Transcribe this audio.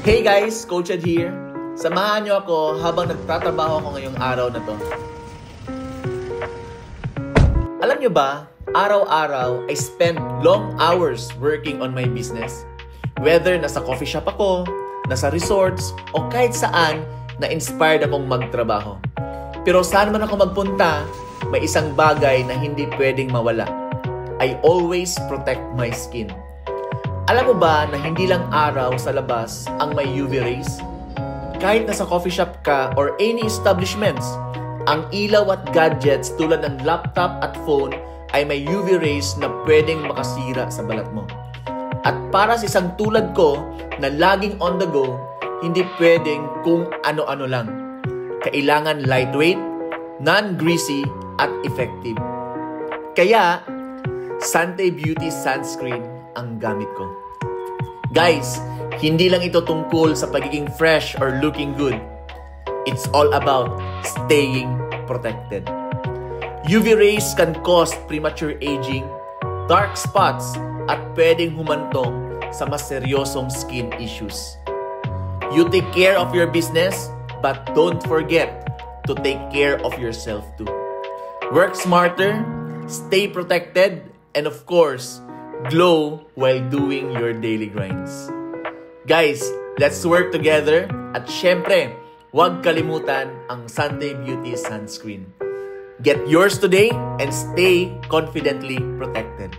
Hey guys, Coach Ed here. Samahan niyo ako habang nagtatrabaho ako ngayong araw na to. Alam niyo ba, araw-araw I spend long hours working on my business. Whether nasa coffee shop ako, nasa resorts, o kahit saan na inspired akong magtrabaho. Pero saan man ako magpunta, may isang bagay na hindi pwedeng mawala. I always protect my skin. Alam mo ba na hindi lang araw sa labas ang may UV rays? Kahit nasa coffee shop ka or any establishments, ang ilaw at gadgets tulad ng laptop at phone ay may UV rays na pwedeng makasira sa balat mo. At para sa isang tulad ko na laging on the go, hindi pwedeng kung ano-ano lang. Kailangan lightweight, non-greasy, at effective. Kaya, Sante Beauty Sunscreen ang gamit ko. Guys, hindi lang ito tungkol sa pagiging fresh or looking good. It's all about staying protected. UV rays can cause premature aging, dark spots, at pwedeng humantong sa mas seryosong skin issues. You take care of your business, but don't forget to take care of yourself too. Work smarter, stay protected, and of course, glow while doing your daily grinds. Guys, let's work together at syempre, huwag kalimutan ang Sante Beauty Sunscreen. Get yours today and stay confidently protected.